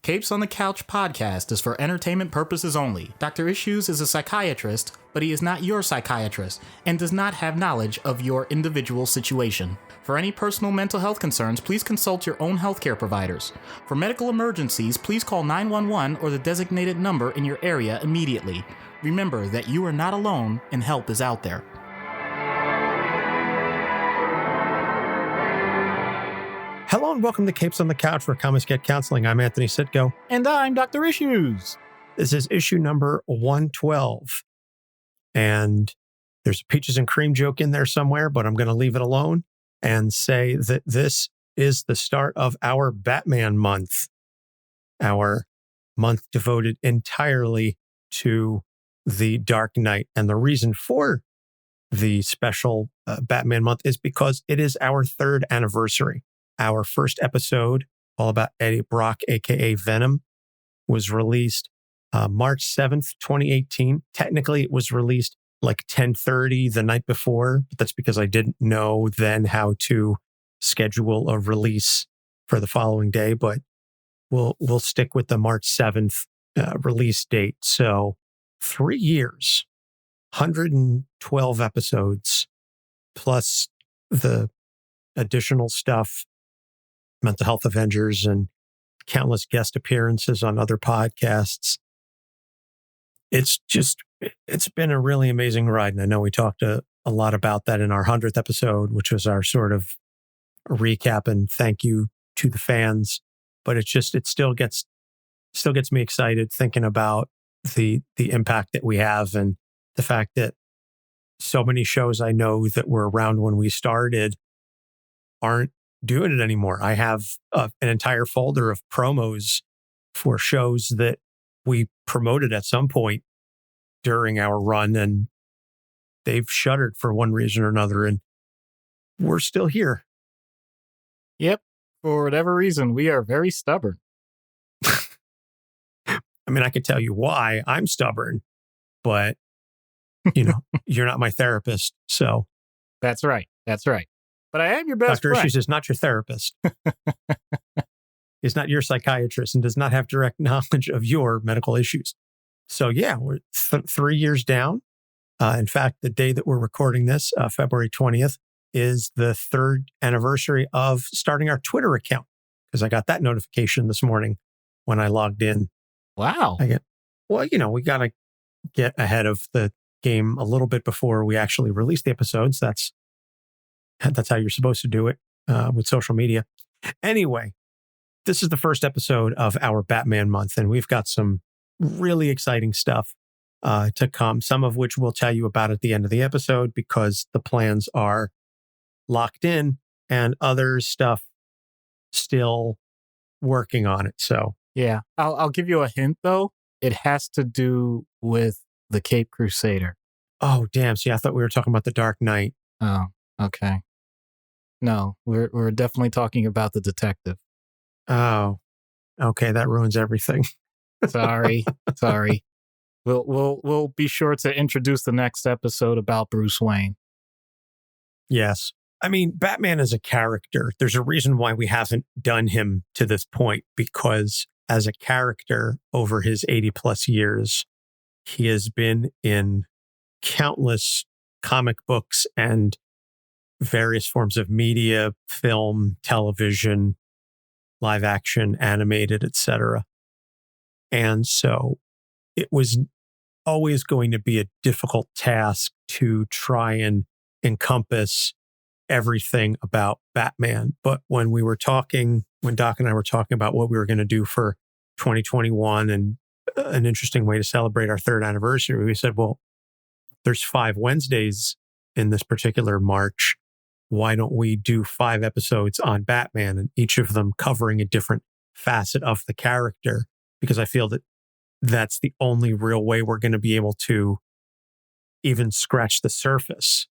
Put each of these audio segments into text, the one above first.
Capes on the Couch podcast is for entertainment purposes only. Dr. Issues is a psychiatrist, but he is not your psychiatrist and does not have knowledge of your individual situation. For any personal mental health concerns, please consult your own healthcare providers. For medical emergencies, please call 911 or the designated number in your area immediately. Remember that you are not alone and help is out there. Hello and welcome to Capes on the Couch, where comics get counseling. I'm Anthony Sitko. And I'm Dr. Issues. This is issue number 112. And there's a peaches and cream joke in there somewhere, but I'm going to leave it alone and say that this is the start of our Batman month. Our month devoted entirely to the Dark Knight. And the reason for the special Batman month is because it is our third anniversary. Our first episode, all about Eddie Brock, a.k.a. Venom, was released March 7th, 2018. Technically, it was released like 10:30 the night before, but that's because I didn't know then how to schedule a release for the following day. But we'll stick with the March 7th release date. So 3 years, 112 episodes, plus the additional stuff, Mental Health Avengers, and countless guest appearances on other podcasts. It's been a really amazing ride. And I know we talked a lot about that in our 100th episode, which was our sort of recap and thank you to the fans. But it still gets me excited thinking about the impact that we have and the fact that so many shows I know that were around when we started aren't doing it anymore. I have an entire folder of promos for shows that we promoted at some point during our run, and they've shuttered for one reason or another, and we're still here. Yep. For whatever reason, we are very stubborn. I mean, I could tell you why I'm stubborn, but you're not my therapist, so. That's right. But I am your best Dr. friend. Issues is not your therapist. He's not your psychiatrist and does not have direct knowledge of your medical issues. So yeah, we're 3 years down. In fact, the day that we're recording this, February 20th, is the third anniversary of starting our Twitter account, because I got that notification this morning when I logged in. Wow. We got to get ahead of the game a little bit before we actually release the episodes. That's how you're supposed to do it with social media. Anyway, this is the first episode of our Batman month, and we've got some really exciting stuff to come, some of which we'll tell you about at the end of the episode because the plans are locked in, and other stuff still working on it. So yeah, I'll give you a hint though. It has to do with the Cape Crusader. Oh, damn. See, I thought we were talking about the Dark Knight. Oh, okay. No, we're definitely talking about the detective. Oh, okay. That ruins everything. Sorry. We'll be sure to introduce the next episode about Bruce Wayne. Yes. I mean, Batman is a character. There's a reason why we haven't done him to this point, because as a character over his 80 plus years, he has been in countless comic books and various forms of media, film, television, live action, animated, etc. And so it was always going to be a difficult task to try and encompass everything about Batman. But when Doc and I were talking about what we were going to do for 2021 and an interesting way to celebrate our third anniversary, we said, well, there's 5 Wednesdays in this particular March. Why don't we do 5 episodes on Batman, and each of them covering a different facet of the character? Because I feel that that's the only real way we're going to be able to even scratch the surface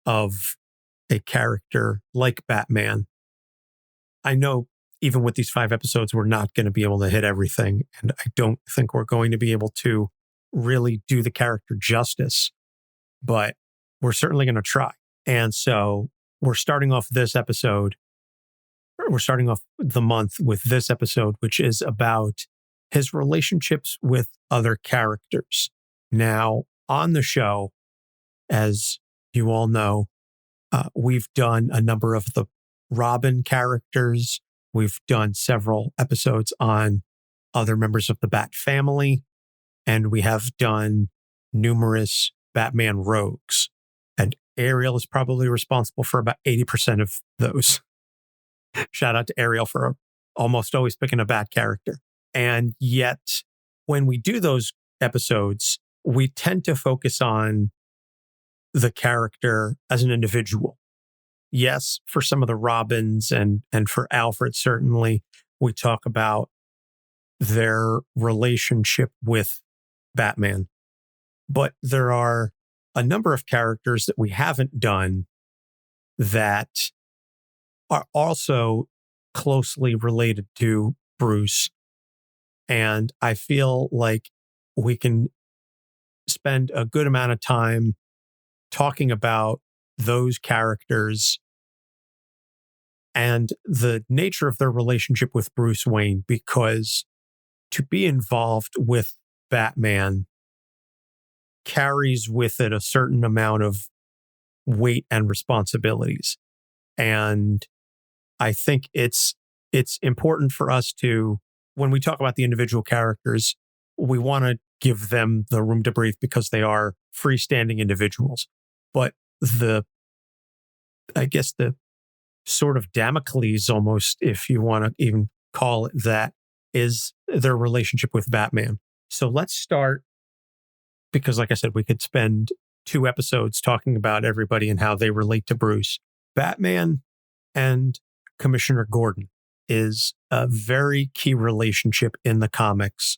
of a character like Batman. I know even with these 5 episodes, we're not going to be able to hit everything. And I don't think we're going to be able to really do the character justice, but we're certainly going to try. And so we're starting off the month with this episode, which is about his relationships with other characters. Now, on the show, as you all know, we've done a number of the Robin characters. We've done several episodes on other members of the Bat family, and we have done numerous Batman rogues. And Ariel is probably responsible for about 80% of those. Shout out to Ariel for almost always picking a Bat character. And yet, when we do those episodes, we tend to focus on the character as an individual. Yes, for some of the Robins and for Alfred, certainly, we talk about their relationship with Batman. But there are a number of characters that we haven't done that are also closely related to Bruce. And I feel like we can spend a good amount of time talking about those characters and the nature of their relationship with Bruce Wayne, because to be involved with Batman carries with it a certain amount of weight and responsibilities. And I think it's important for us to, when we talk about the individual characters, we want to give them the room to breathe because they are freestanding individuals. But I guess the sort of Damocles almost, if you want to even call it that, is their relationship with Batman. So let's start, because like I said, we could spend 2 episodes talking about everybody and how they relate to Bruce. Batman and Commissioner Gordon is a very key relationship in the comics,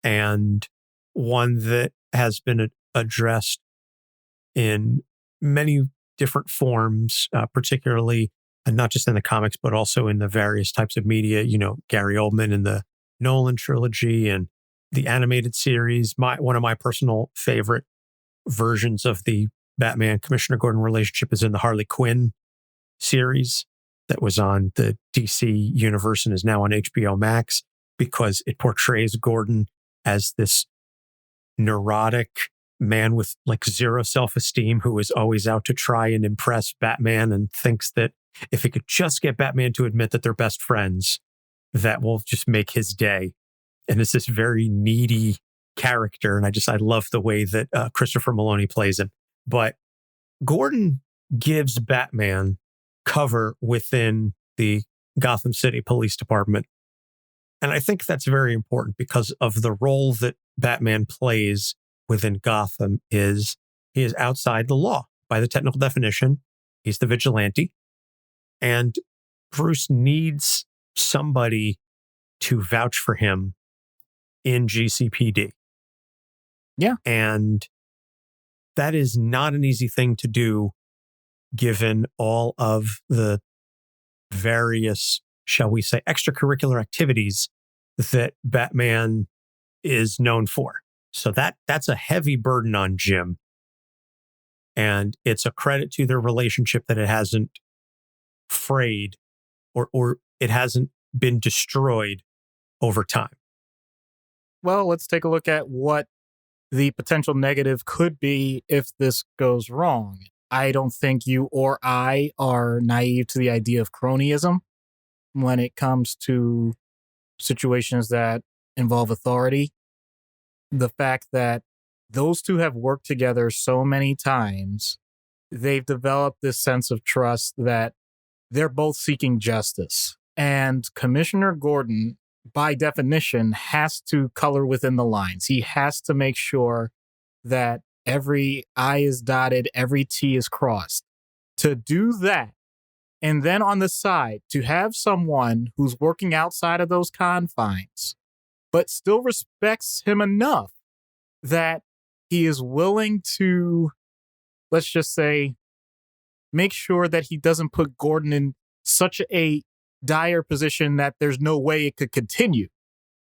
and one that has been addressed in many different forms, particularly not just in the comics, but also in the various types of media. You know, Gary Oldman in the Nolan trilogy and the animated series. One of my personal favorite versions of the Batman Commissioner Gordon relationship is in the Harley Quinn series that was on the DC universe and is now on HBO Max, because it portrays Gordon as this neurotic man with like zero self-esteem who is always out to try and impress Batman and thinks that if he could just get Batman to admit that they're best friends, that will just make his day. And it's this very needy character. And I love the way that Christopher Maloney plays him. But Gordon gives Batman cover within the Gotham City Police Department. And I think that's very important because of the role that Batman plays within Gotham. He is outside the law by the technical definition. He's the vigilante. And Bruce needs somebody to vouch for him in GCPD. Yeah. And that is not an easy thing to do, given all of the various, shall we say, extracurricular activities that Batman is known for. So that's a heavy burden on Jim. And it's a credit to their relationship that it hasn't frayed or it hasn't been destroyed over time. Well, let's take a look at what the potential negative could be if this goes wrong. I don't think you or I are naive to the idea of cronyism when it comes to situations that involve authority. The fact that those two have worked together so many times, they've developed this sense of trust that they're both seeking justice. And Commissioner Gordon, by definition, has to color within the lines. He has to make sure that every I is dotted, every T is crossed. To do that, and then on the side, to have someone who's working outside of those confines, but still respects him enough that he is willing to, let's just say, make sure that he doesn't put Gordon in such a dire position that there's no way it could continue.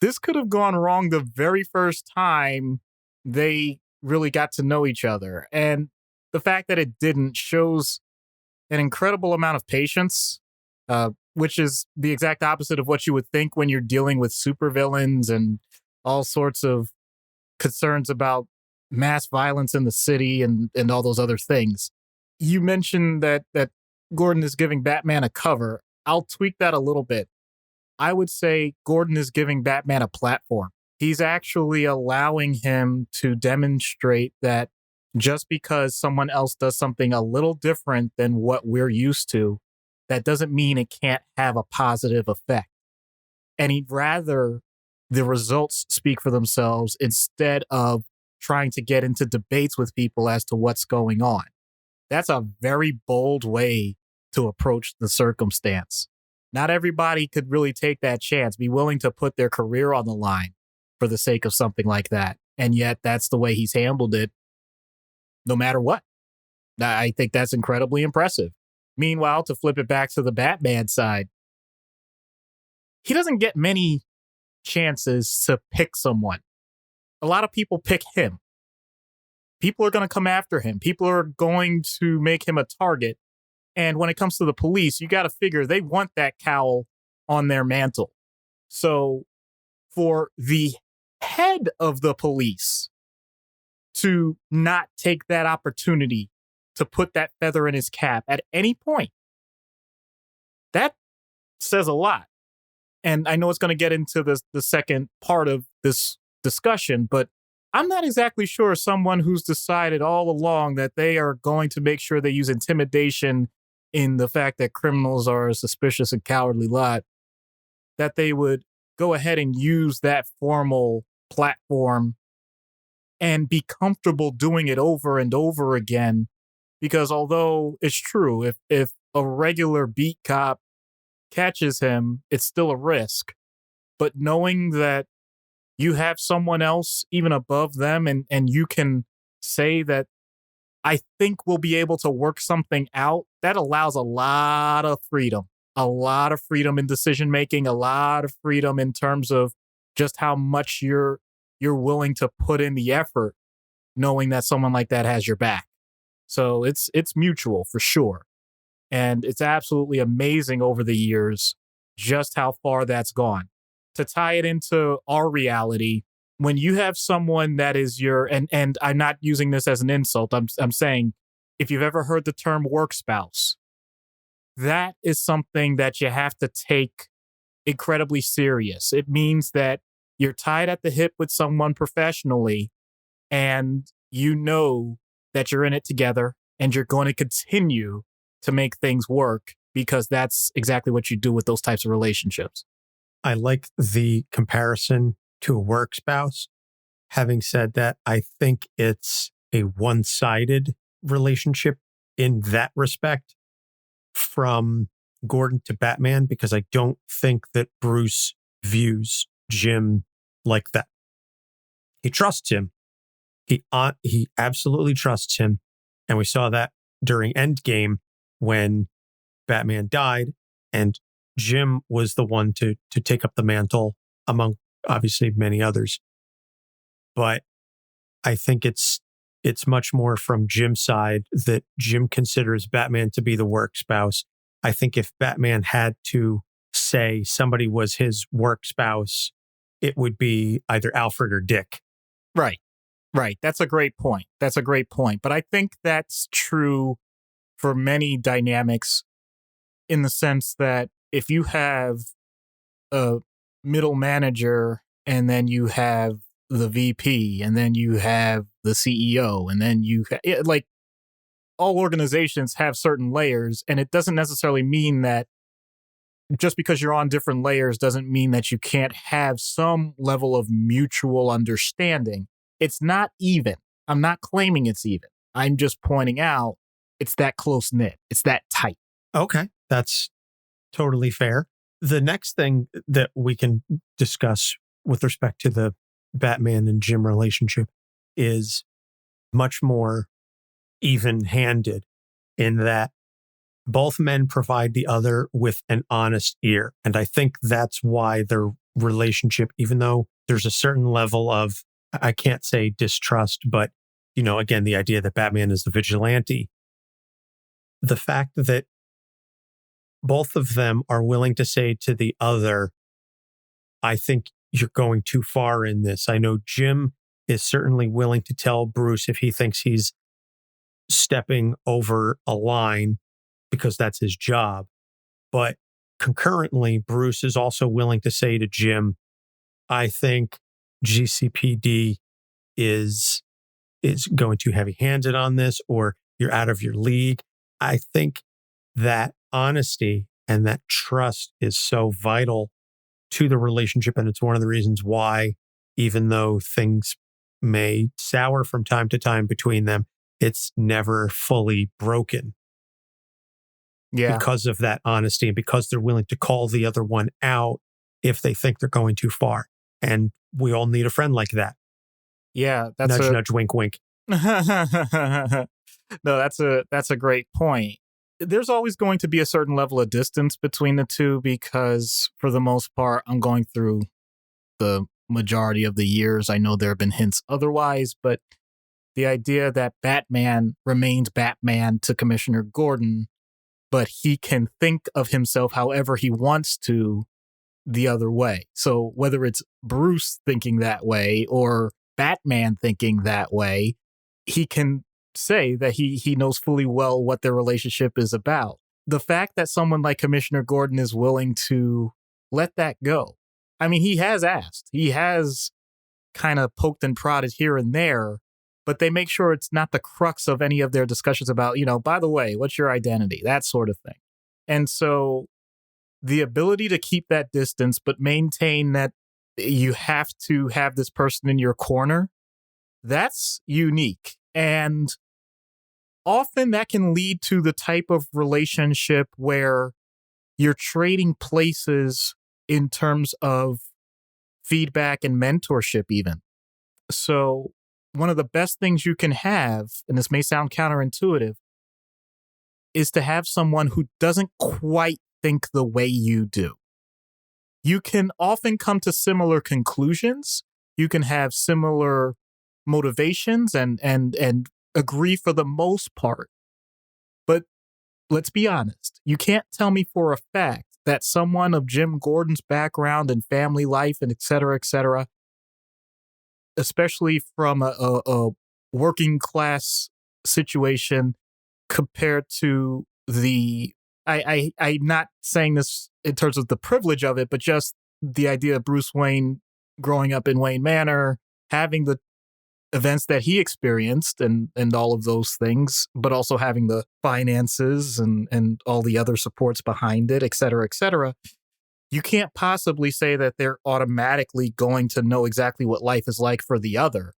This could have gone wrong the very first time they really got to know each other. And the fact that it didn't shows an incredible amount of patience which is the exact opposite of what you would think when you're dealing with supervillains and all sorts of concerns about mass violence in the city and all those other things. You mentioned that Gordon is giving Batman a cover. I'll tweak that a little bit. I would say Gordon is giving Batman a platform. He's actually allowing him to demonstrate that just because someone else does something a little different than what we're used to, that doesn't mean it can't have a positive effect. And he'd rather the results speak for themselves instead of trying to get into debates with people as to what's going on. That's a very bold way to approach the circumstance. Not everybody could really take that chance, be willing to put their career on the line for the sake of something like that. And yet that's the way he's handled it, no matter what. I think that's incredibly impressive. Meanwhile, to flip it back to the Batman side, he doesn't get many chances to pick someone. A lot of people pick him. People are going to come after him. People are going to make him a target. And when it comes to the police, you got to figure they want that cowl on their mantle. So for the head of the police to not take that opportunity to put that feather in his cap at any point, that says a lot. And I know it's going to get into the second part of this discussion, but I'm not exactly sure someone who's decided all along that they are going to make sure they use intimidation in the fact that criminals are a suspicious and cowardly lot, that they would go ahead and use that formal platform and be comfortable doing it over and over again. Because although it's true, if a regular beat cop catches him, it's still a risk. But knowing that you have someone else even above them and you can say that I think we'll be able to work something out, that allows a lot of freedom in decision making, a lot of freedom in terms of just how much you're willing to put in the effort, knowing that someone like that has your back. So it's mutual for sure. And it's absolutely amazing over the years just how far that's gone. To tie it into our reality, when you have someone that is your, and I'm not using this as an insult, I'm saying if you've ever heard the term work spouse, that is something that you have to take incredibly serious. It means that you're tied at the hip with someone professionally and you know that you're in it together and you're going to continue to make things work because that's exactly what you do with those types of relationships. I like the comparison to a work spouse. Having said that, I think it's a one-sided relationship in that respect from Gordon to Batman, because I don't think that Bruce views Jim like that. He trusts him. He absolutely trusts him. And we saw that during Endgame when Batman died and Jim was the one to take up the mantle among obviously many others. But I think it's much more from Jim's side that Jim considers Batman to be the work spouse. I think if Batman had to say somebody was his work spouse, it would be either Alfred or Dick. Right. That's a great point. But I think that's true for many dynamics in the sense that if you have a middle manager and then you have the VP and then you have the CEO and then like all organizations have certain layers, and it doesn't necessarily mean that just because you're on different layers doesn't mean that you can't have some level of mutual understanding. It's not even. I'm not claiming it's even. I'm just pointing out it's that close knit. It's that tight. Okay. That's totally fair. The next thing that we can discuss with respect to the Batman and Jim relationship is much more even-handed in that both men provide the other with an honest ear. And I think that's why their relationship, even though there's a certain level of, I can't say distrust, but, again, the idea that Batman is the vigilante, the fact that both of them are willing to say to the other, I think you're going too far in this. I know Jim is certainly willing to tell Bruce if he thinks he's stepping over a line because that's his job. But concurrently, Bruce is also willing to say to Jim, I think GCPD is going too heavy-handed on this, or you're out of your league. I think that honesty and that trust is so vital to the relationship. And it's one of the reasons why, even though things may sour from time to time between them, it's never fully broken. Yeah. Because of that honesty and because they're willing to call the other one out if they think they're going too far. And we all need a friend like that. Yeah. Nudge, wink, wink. No, that's a great point. There's always going to be a certain level of distance between the two because for the most part, I'm going through the majority of the years. I know there have been hints otherwise, but the idea that Batman remains Batman to Commissioner Gordon, but he can think of himself however he wants to the other way. So whether it's Bruce thinking that way or Batman thinking that way, he can say that he knows fully well what their relationship is about. The fact that someone like Commissioner Gordon is willing to let that go. I mean, he has asked. He has kind of poked and prodded here and there, but they make sure it's not the crux of any of their discussions about, by the way, what's your identity? That sort of thing. And so the ability to keep that distance, but maintain that you have to have this person in your corner, that's unique. And often that can lead to the type of relationship where you're trading places in terms of feedback and mentorship even. So one of the best things you can have, and this may sound counterintuitive, is to have someone who doesn't quite think the way you do. You can often come to similar conclusions. You can have similar motivations and agree for the most part. But let's be honest. You can't tell me for a fact that someone of Jim Gordon's background and family life and et cetera, especially from a working class situation compared to I'm not saying this in terms of the privilege of it, but just the idea of Bruce Wayne growing up in Wayne Manor, having the events that he experienced and all of those things, but also having the finances and all the other supports behind it, et cetera, you can't possibly say that they're automatically going to know exactly what life is like for the other.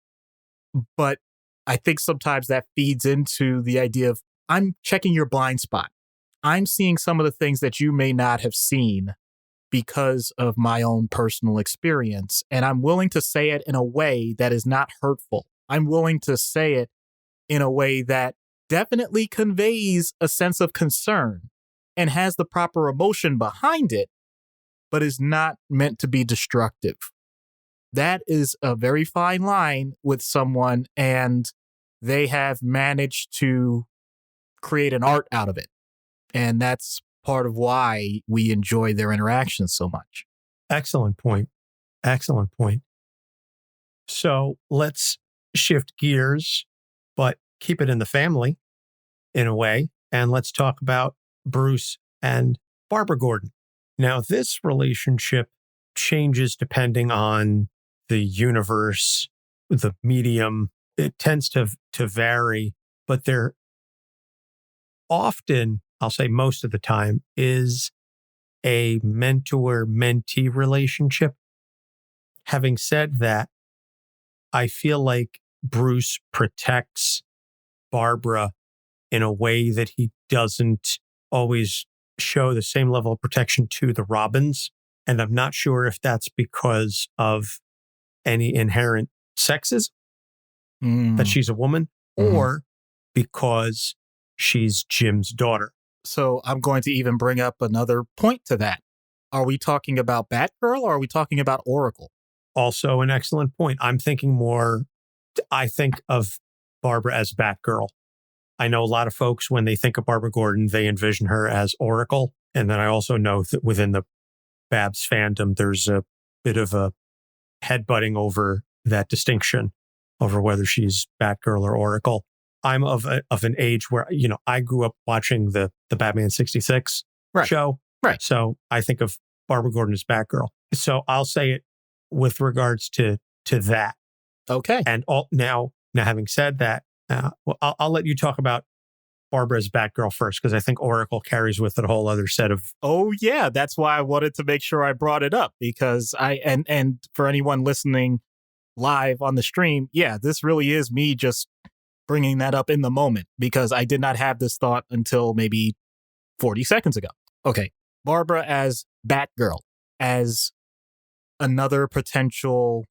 But I think sometimes that feeds into the idea of, I'm checking your blind spot. I'm seeing some of the things that you may not have seen because of my own personal experience. And I'm willing to say it in a way that is not hurtful. I'm willing to say it in a way that definitely conveys a sense of concern and has the proper emotion behind it, but is not meant to be destructive. That is a very fine line with someone, and they have managed to create an art out of it. And that's part of why we enjoy their interactions so much. Excellent point. Excellent point. So let's shift gears, but keep it in the family in a way. And let's talk about Bruce and Barbara Gordon. Now, this relationship changes depending on the universe, the medium. It tends to vary, but they're often, I'll say most of the time, is a mentor-mentee relationship. Having said that, I feel like Bruce protects Barbara in a way that he doesn't always show the same level of protection to the Robins. And I'm not sure if that's because of any inherent sexism, that she's a woman, or because she's Jim's daughter. So I'm going to even bring up another point to that. Are we talking about Batgirl or are we talking about Oracle? Also an excellent point. I think of Barbara as Batgirl. I know a lot of folks, when they think of Barbara Gordon, they envision her as Oracle. And then I also know that within the Babs fandom, there's a bit of a headbutting over that distinction over whether she's Batgirl or Oracle. I'm of an age where, I grew up watching the Batman 66 show. Right. So I think of Barbara Gordon as Batgirl. So I'll say it with regards to that. Okay. And now having said that, I'll let you talk about Barbara's Batgirl first, because I think Oracle carries with it a whole other set of... Oh, yeah. That's why I wanted to make sure I brought it up, because and for anyone listening live on the stream, yeah, this really is me just bringing that up in the moment, because I did not have this thought until maybe 40 seconds ago. Okay. Barbara as Batgirl, as another potential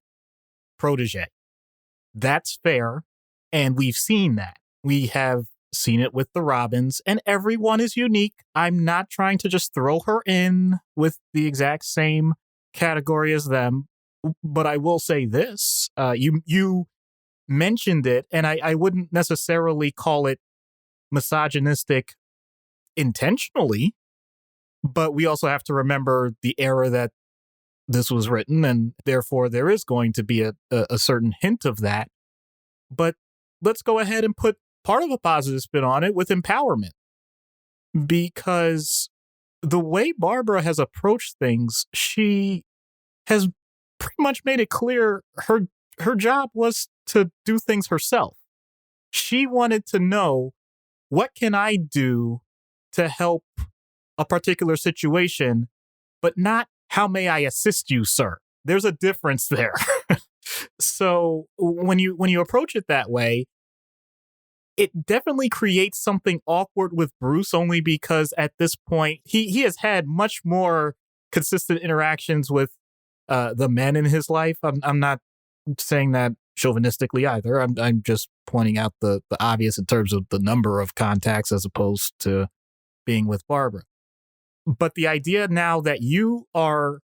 protege. That's fair. And we've seen that. We have seen it with the Robins, and everyone is unique. I'm not trying to just throw her in with the exact same category as them, but I will say this. You mentioned it, and I wouldn't necessarily call it misogynistic intentionally, but we also have to remember the era that this was written, and therefore there is going to be a certain hint of that. But let's go ahead and put part of a positive spin on it with empowerment, because the way Barbara has approached things, she has pretty much made it clear her job was to do things herself. She wanted to know, what can I do to help a particular situation, but not how may I assist you, sir. There's a difference there. So when you approach it that way, it definitely creates something awkward with Bruce, only because at this point he has had much more consistent interactions with the men in his life. I'm not saying that chauvinistically either. I'm just pointing out the obvious in terms of the number of contacts as opposed to being with Barbara. But the idea now that you are,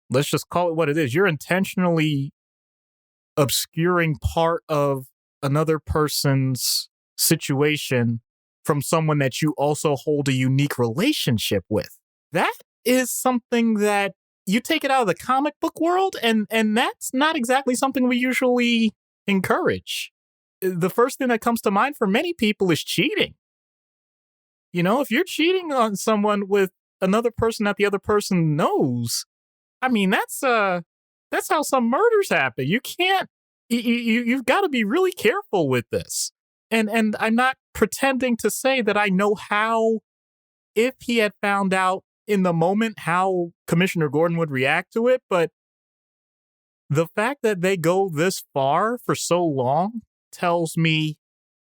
let's just call it what it is, you're intentionally obscuring part of another person's situation from someone that you also hold a unique relationship with. That is something that you take it out of the comic book world, and that's not exactly something we usually encourage. The first thing that comes to mind for many people is cheating. If you're cheating on someone with another person that the other person knows, I mean, that's how some murders happen. You can't, you've got to be really careful with this. And I'm not pretending to say that I know how, if he had found out in the moment, how Commissioner Gordon would react to it. But the fact that they go this far for so long tells me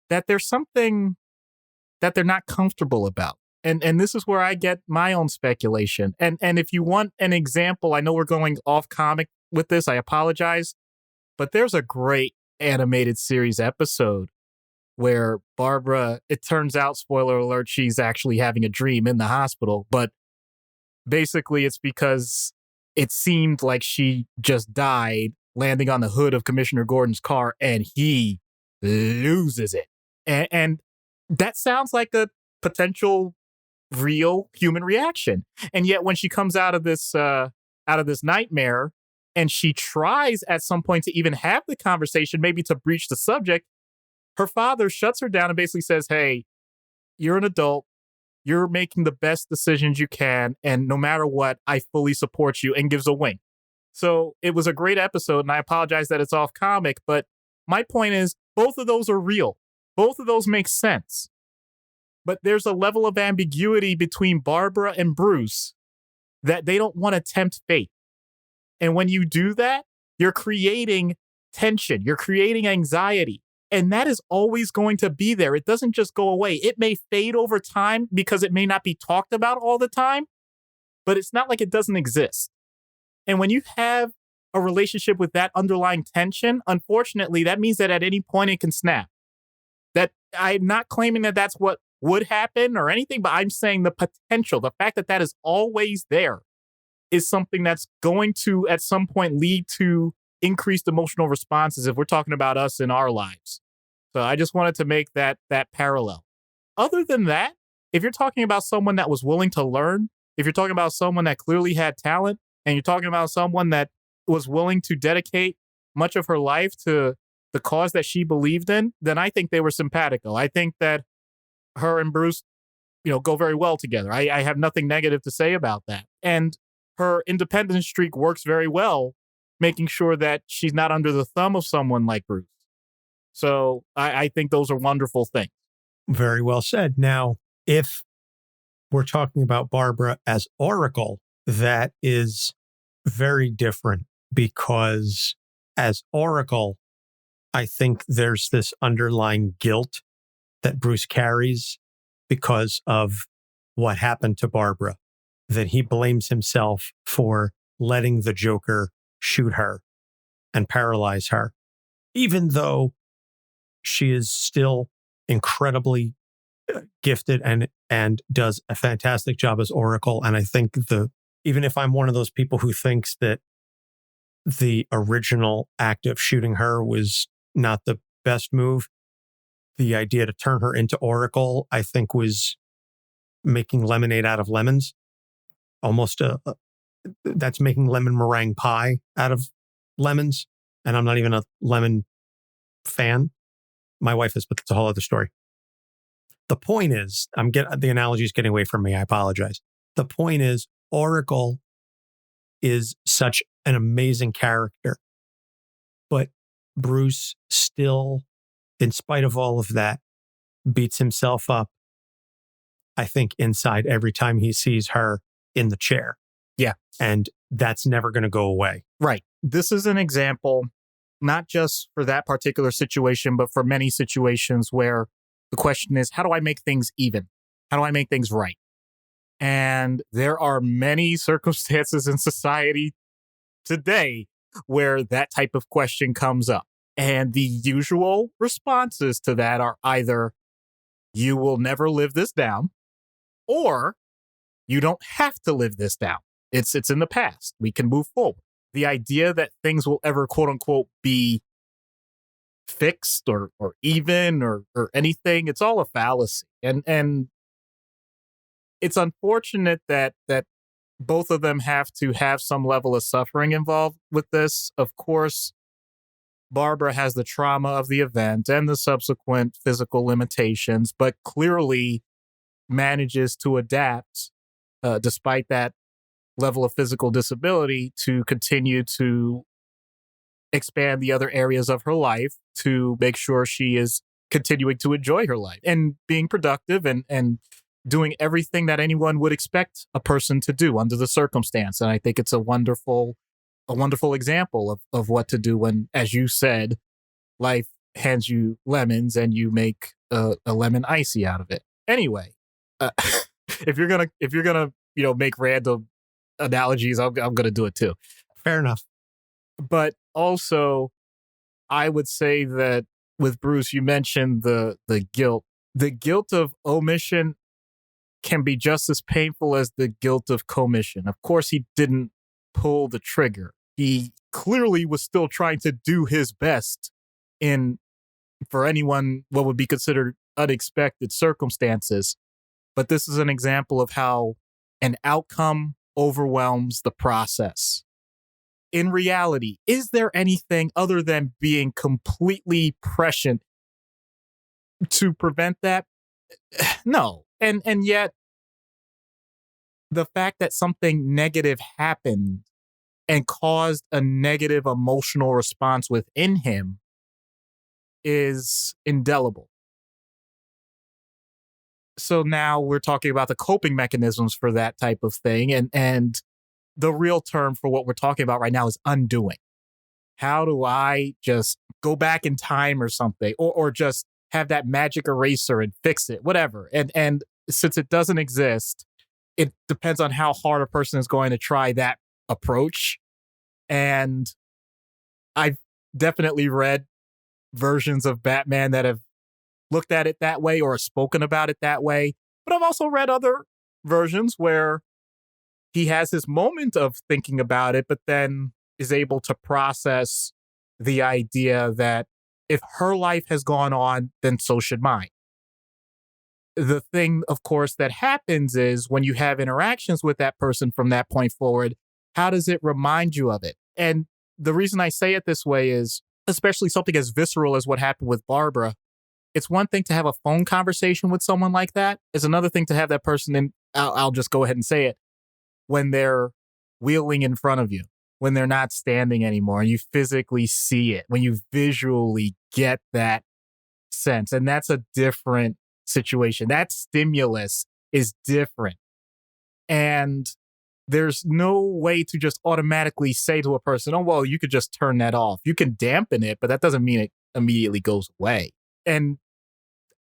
that there's something that they're not comfortable about. And this is where I get my own speculation. And if you want an example, I know we're going off comic with this, I apologize, but there's a great animated series episode where Barbara, it turns out, spoiler alert, she's actually having a dream in the hospital, but basically it's because it seemed like she just died landing on the hood of Commissioner Gordon's car, and he loses it. And that sounds like a potential real human reaction. And yet when she comes out of this nightmare, and she tries at some point to even have the conversation, maybe to breach the subject, her father shuts her down and basically says, hey, you're an adult. You're making the best decisions you can. And no matter what, I fully support you, and gives a wink. So it was a great episode, and I apologize that it's off comic, but my point is both of those are real. Both of those make sense. But there's a level of ambiguity between Barbara and Bruce that they don't want to tempt fate. And when you do that, you're creating tension. You're creating anxiety. And that is always going to be there. It doesn't just go away. It may fade over time because it may not be talked about all the time, but it's not like it doesn't exist. And when you have a relationship with that underlying tension, unfortunately, that means that at any point it can snap. That I'm not claiming that that's what would happen or anything, but I'm saying the potential, the fact that that is always there, is something that's going to at some point lead to increased emotional responses if we're talking about us in our lives. So I just wanted to make that parallel. Other than that, if you're talking about someone that was willing to learn, if you're talking about someone that clearly had talent, and you're talking about someone that was willing to dedicate much of her life to the cause that she believed in, then I think they were simpatico. I think that her and Bruce, go very well together. I have nothing negative to say about that. And her independence streak works very well, making sure that she's not under the thumb of someone like Bruce. So I think those are wonderful things. Very well said. Now, if we're talking about Barbara as Oracle, that is very different, because as Oracle, I think there's this underlying guilt that Bruce carries because of what happened to Barbara, that he blames himself for letting the Joker shoot her and paralyze her, even though she is still incredibly gifted and does a fantastic job as Oracle. And I think even if I'm one of those people who thinks that the original act of shooting her was not the best move, the idea to turn her into Oracle, I think, was making lemonade out of lemons. Almost that's making lemon meringue pie out of lemons. And I'm not even a lemon fan. My wife is, but that's a whole other story. The point is, the analogy is getting away from me. I apologize. The point is, Oracle is such an amazing character, but Bruce still, in spite of all of that, beats himself up, I think, inside every time he sees her in the chair. Yeah. And that's never going to go away. Right. This is an example, not just for that particular situation, but for many situations where the question is, how do I make things even? How do I make things right? And there are many circumstances in society today where that type of question comes up. And the usual responses to that are either, you will never live this down, or you don't have to live this down. It's in the past. We can move forward. The idea that things will ever, quote unquote, be fixed or even or anything, it's all a fallacy. And it's unfortunate that both of them have to have some level of suffering involved with this. Of course, Barbara has the trauma of the event and the subsequent physical limitations, but clearly manages to adapt, despite that level of physical disability, to continue to expand the other areas of her life to make sure she is continuing to enjoy her life and being productive and doing everything that anyone would expect a person to do under the circumstance. And I think it's a wonderful example of what to do when, as you said, life hands you lemons and you make a lemon icy out of it. Anyway, if you're gonna make random analogies, I'm gonna do it too. Fair enough. But also, I would say that with Bruce, you mentioned the guilt. The guilt of omission can be just as painful as the guilt of commission. Of course, he didn't pull the trigger. He clearly was still trying to do his best for anyone, what would be considered unexpected circumstances. But this is an example of how an outcome overwhelms the process. In reality, is there anything other than being completely prescient to prevent that? No. And yet, the fact that something negative happened and caused a negative emotional response within him is indelible. So now we're talking about the coping mechanisms for that type of thing. And the real term for what we're talking about right now is undoing. How do I just go back in time or something, or just have that magic eraser and fix it, whatever. And since it doesn't exist, it depends on how hard a person is going to try that approach. And I've definitely read versions of Batman that have looked at it that way or spoken about it that way. But I've also read other versions where he has his moment of thinking about it, but then is able to process the idea that if her life has gone on, then so should mine. the thing, of course, that happens is when you have interactions with that person from that point forward, how does it remind you of it? And the reason I say it this way is, especially something as visceral as what happened with Barbara, it's one thing to have a phone conversation with someone like that. It's another thing to have that person in, I'll just go ahead and say it, when they're wheeling in front of you, when they're not standing anymore, and you physically see it, when you visually get that sense. And that's a different situation. That stimulus is different. And there's no way to just automatically say to a person, oh, well, you could just turn that off. You can dampen it, but that doesn't mean it immediately goes away. And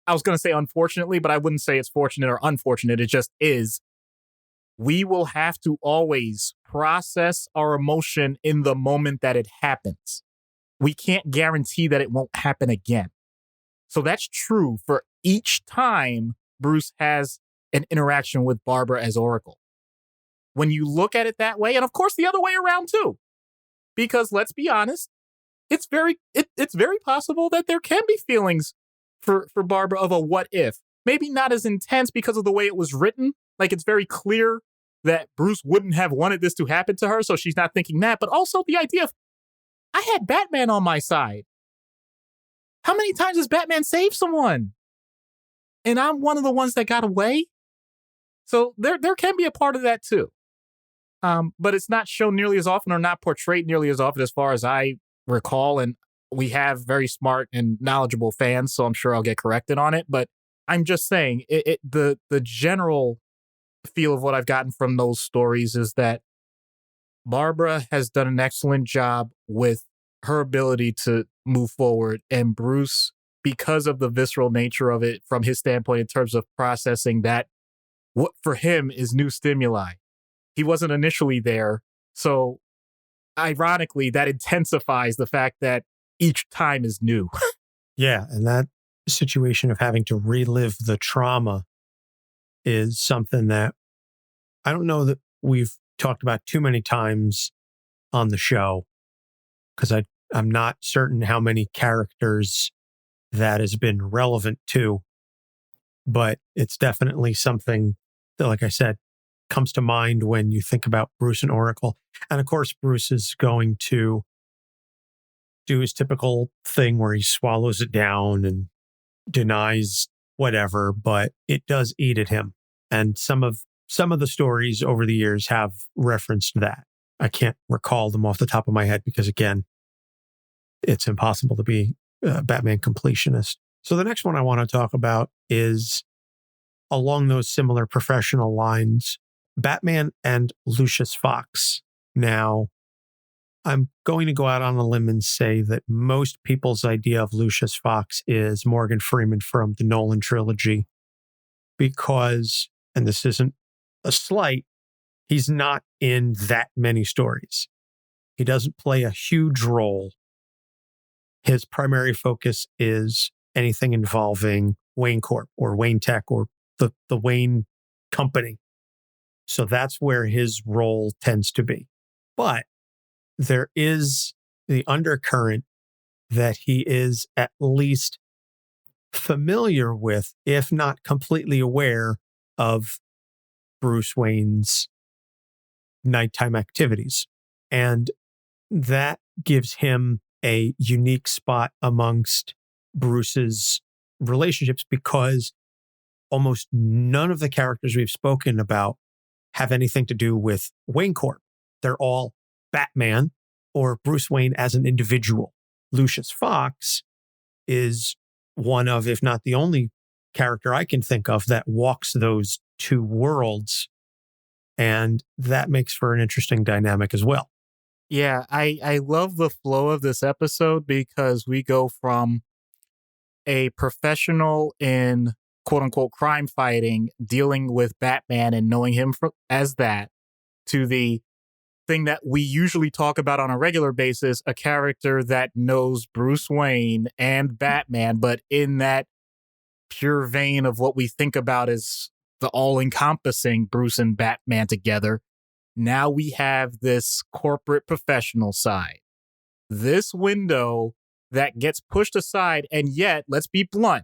I was going to say unfortunately, but I wouldn't say it's fortunate or unfortunate. It just is. We will have to always process our emotion in the moment that it happens. We can't guarantee that it won't happen again. So that's true for each time Bruce has an interaction with Barbara as Oracle. When you look at it that way, and of course the other way around too, because let's be honest, it's very possible that there can be feelings for Barbara of a what if. Maybe not as intense because of the way it was written. Like it's very clear that Bruce wouldn't have wanted this to happen to her, so she's not thinking that. But also the idea of, I had Batman on my side. How many times has Batman saved someone? And I'm one of the ones that got away. So there can be a part of that too. But it's not shown nearly as often or not portrayed nearly as often as far as I recall. And we have very smart and knowledgeable fans, so I'm sure I'll get corrected on it. But I'm just saying, the general feel of what I've gotten from those stories is that Barbara has done an excellent job with her ability to move forward. And Bruce, because of the visceral nature of it from his standpoint in terms of processing that, what for him is new stimuli. He wasn't initially there. So ironically, that intensifies the fact that each time is new. Yeah. And that situation of having to relive the trauma is something that I don't know that we've talked about too many times on the show, because I'm not certain how many characters that has been relevant to, but it's definitely something that, like I said, comes to mind when you think about Bruce and Oracle. And of course, Bruce is going to do his typical thing where he swallows it down and denies whatever, but it does eat at him. And some of the stories over the years have referenced that. I can't recall them off the top of my head because, again, it's impossible to be a Batman completionist. So the next one I want to talk about is along those similar professional lines, Batman and Lucius Fox. Now, I'm going to go out on a limb and say that most people's idea of Lucius Fox is Morgan Freeman from the Nolan trilogy because, and this isn't a slight, he's not in that many stories. He doesn't play a huge role. His primary focus is anything involving Wayne Corp or Wayne Tech or the Wayne Company. So that's where his role tends to be. But there is the undercurrent that he is at least familiar with, if not completely aware of Bruce Wayne's nighttime activities. And that gives him a unique spot amongst Bruce's relationships because almost none of the characters we've spoken about have anything to do with Wayne Corp. They're all Batman or Bruce Wayne as an individual. Lucius Fox is one of, if not the only character I can think of that walks those two worlds. And that makes for an interesting dynamic as well. Yeah, I love the flow of this episode because we go from a professional in quote unquote crime fighting, dealing with Batman and knowing him as that, to the thing that we usually talk about on a regular basis, a character that knows Bruce Wayne and Batman, but in that pure vein of what we think about as the all-encompassing Bruce and Batman together. Now we have this corporate professional side, this window that gets pushed aside. And yet, let's be blunt,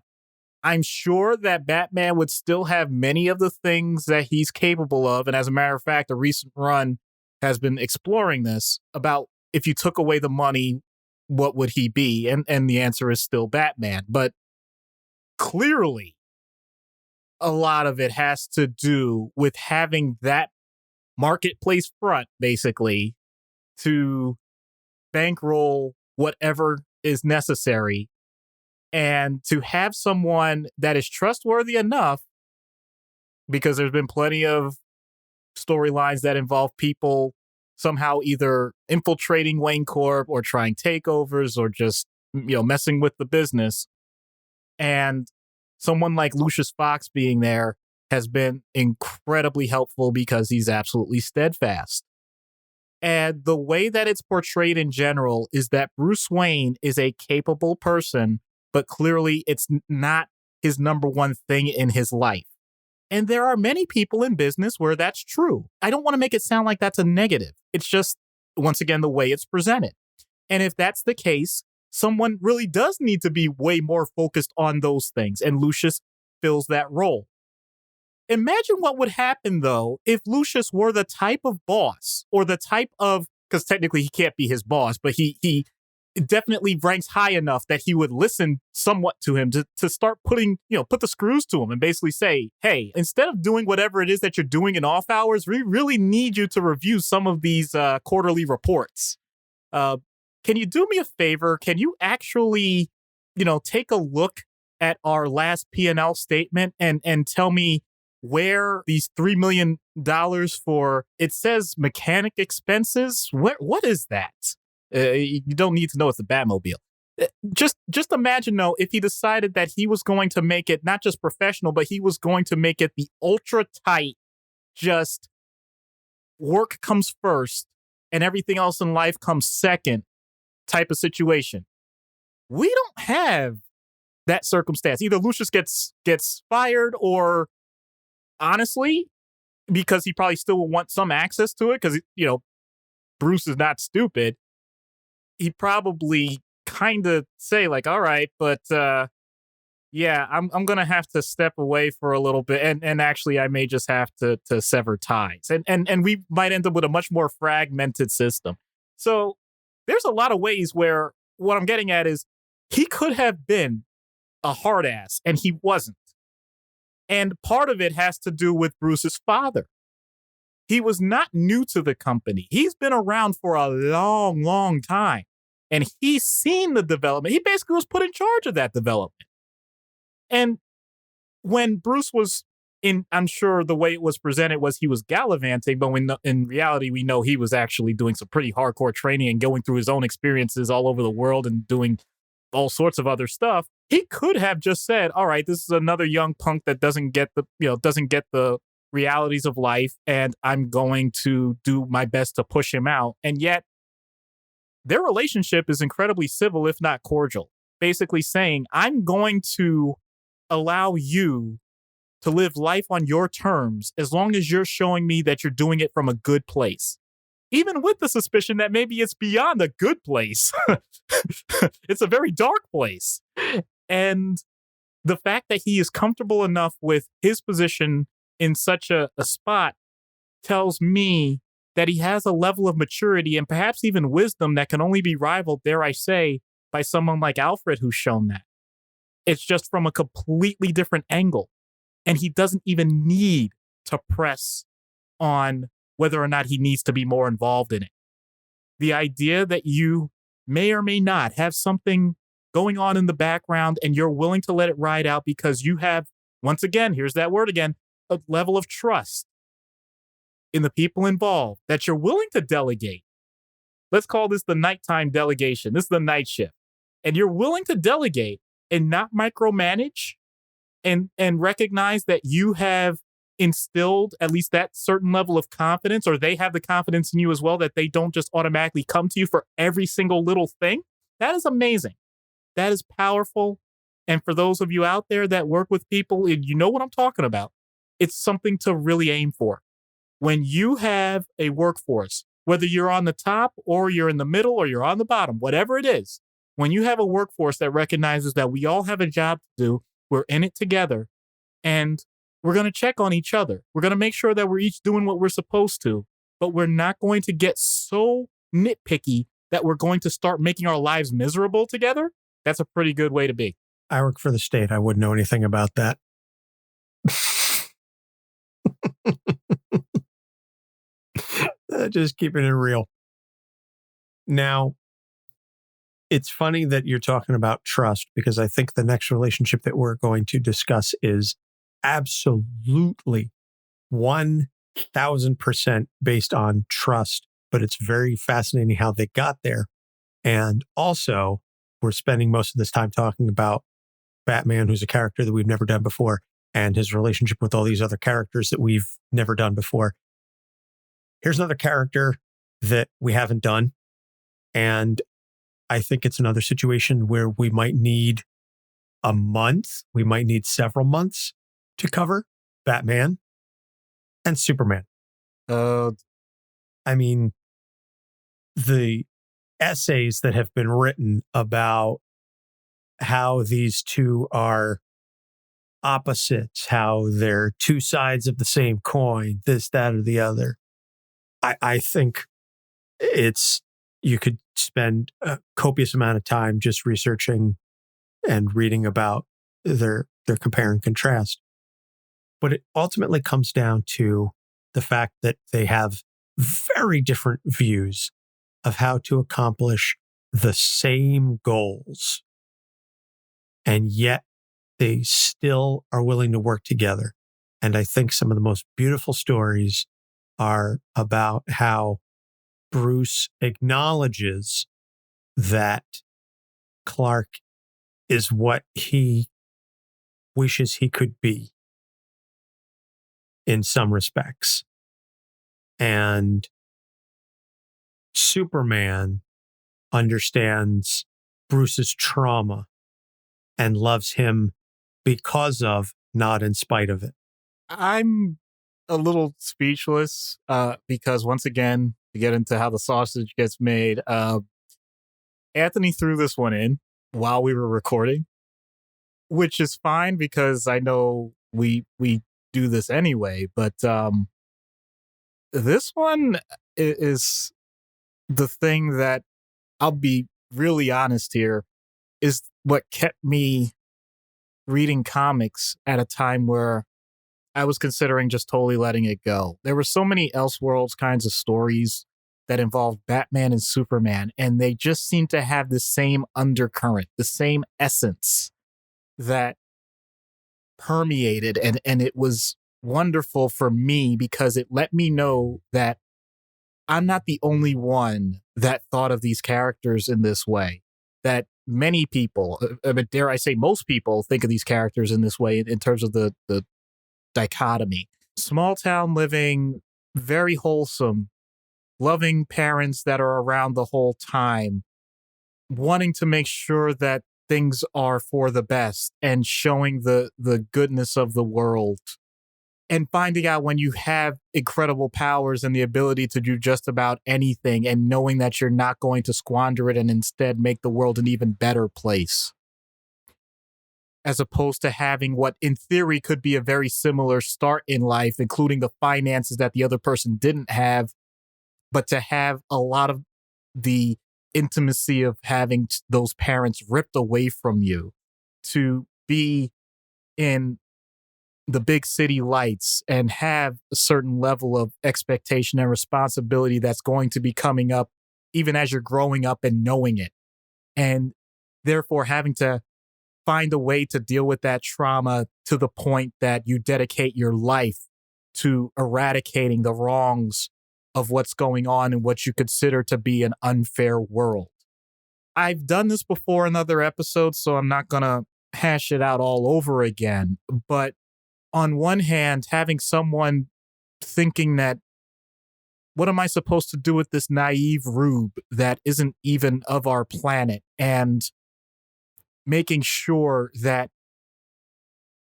I'm sure that Batman would still have many of the things that he's capable of. And as a matter of fact, a recent run has been exploring this about if you took away the money, what would he be? And the answer is still Batman. But clearly, a lot of it has to do with having that marketplace front, basically, to bankroll whatever is necessary, and to have someone that is trustworthy enough, because there's been plenty of storylines that involve people somehow either infiltrating Wayne Corp or trying takeovers or just, messing with the business. And someone like Lucius Fox being there has been incredibly helpful because he's absolutely steadfast. And the way that it's portrayed in general is that Bruce Wayne is a capable person, but clearly it's not his number one thing in his life. And there are many people in business where that's true. I don't want to make it sound like that's a negative. It's just, once again, the way it's presented. And if that's the case, someone really does need to be way more focused on those things. And Lucius fills that role. Imagine what would happen, though, if Lucius were the type of boss or the type of, because technically he can't be his boss, but he definitely ranks high enough that he would listen somewhat to him to start putting, put the screws to him and basically say, hey, instead of doing whatever it is that you're doing in off hours, we really need you to review some of these quarterly reports. Can you do me a favor? Can you actually, take a look at our last P&L statement and tell me where these $3 million for, it says mechanic expenses? What is that? You don't need to know it's the Batmobile. Just imagine, though, if he decided that he was going to make it not just professional, but he was going to make it the ultra tight, just work comes first and everything else in life comes second type of situation. We don't have that circumstance. Either Lucius gets fired, or honestly, because he probably still will want some access to it, because, Bruce is not stupid, he'd probably kind of say like, all right, but yeah, I'm going to have to step away for a little bit. And actually, I may just have to sever ties. And we might end up with a much more fragmented system. So there's a lot of ways where what I'm getting at is he could have been a hard ass, and he wasn't. And part of it has to do with Bruce's father. He was not new to the company. He's been around for a long, long time. And he's seen the development. He basically was put in charge of that development. And when Bruce was I'm sure the way it was presented was he was gallivanting, but in reality, we know he was actually doing some pretty hardcore training and going through his own experiences all over the world and doing all sorts of other stuff. He could have just said, all right, this is another young punk that doesn't get the realities of life, and I'm going to do my best to push him out. And yet their relationship is incredibly civil, if not cordial, basically saying, I'm going to allow you to live life on your terms as long as you're showing me that you're doing it from a good place. Even with the suspicion that maybe it's beyond a good place. It's a very dark place. And the fact that he is comfortable enough with his position in such a spot tells me that he has a level of maturity and perhaps even wisdom that can only be rivaled, dare I say, by someone like Alfred who's shown that. It's just from a completely different angle. And he doesn't even need to press on whether or not he needs to be more involved in it. The idea that you may or may not have something going on in the background and you're willing to let it ride out because you have, once again, here's that word again, a level of trust in the people involved that you're willing to delegate. Let's call this the nighttime delegation. This is the night shift. And you're willing to delegate and not micromanage and recognize that you have instilled at least that certain level of confidence, or they have the confidence in you as well, that they don't just automatically come to you for every single little thing. That is amazing. That is powerful. And for those of you out there that work with people, you know what I'm talking about. It's something to really aim for. When you have a workforce, whether you're on the top or you're in the middle or you're on the bottom, whatever it is, when you have a workforce that recognizes that we all have a job to do We're in it together, and we're going to check on each other. We're going to make sure that we're each doing what we're supposed to, but we're not going to get so nitpicky that we're going to start making our lives miserable together. That's a pretty good way to be. I work for the state. I wouldn't know anything about that. Just keeping it real. Now, it's funny that you're talking about trust, because I think the next relationship that we're going to discuss is absolutely 1000% based on trust, but it's very fascinating how they got there. And also, we're spending most of this time talking about Batman, who's a character that we've never done before, and his relationship with all these other characters that we've never done before. Here's another character that we haven't done. And I think it's another situation where we might need a month. We might need several months to cover Batman and Superman. I mean, the essays that have been written about how these two are opposites, how they're two sides of the same coin, this, that, or the other. I think you could spend a copious amount of time just researching and reading about their compare and contrast. But it ultimately comes down to the fact that they have very different views of how to accomplish the same goals. And yet they still are willing to work together. And I think some of the most beautiful stories are about how Bruce acknowledges that Clark is what he wishes he could be in some respects. And Superman understands Bruce's trauma and loves him because of, not in spite of it. I'm a little speechless because once again, to get into how the sausage gets made, Anthony threw this one in while we were recording, which is fine because I know we do this anyway, but this one is the thing that, I'll be really honest here, is what kept me reading comics at a time where I was considering just totally letting it go. There were so many Elseworlds kinds of stories that involved Batman and Superman, and they just seemed to have the same undercurrent, the same essence that permeated, and it was wonderful for me because it let me know that I'm not the only one that thought of these characters in this way, that many people, dare I say most people, think of these characters in this way in terms of the dichotomy. Small town living, very wholesome, loving parents that are around the whole time, wanting to make sure that things are for the best and showing the goodness of the world, and finding out when you have incredible powers and the ability to do just about anything, and knowing that you're not going to squander it and instead make the world an even better place. As opposed to having what in theory could be a very similar start in life, including the finances that the other person didn't have, but to have a lot of the intimacy of having those parents ripped away from you, to be in the big city lights and have a certain level of expectation and responsibility that's going to be coming up even as you're growing up and knowing it. And therefore having to find a way to deal with that trauma to the point that you dedicate your life to eradicating the wrongs of what's going on in what you consider to be an unfair world. I've done this before in other episodes, so I'm not going to hash it out all over again. But on one hand, having someone thinking that, what am I supposed to do with this naive rube that isn't even of our planet? And making sure that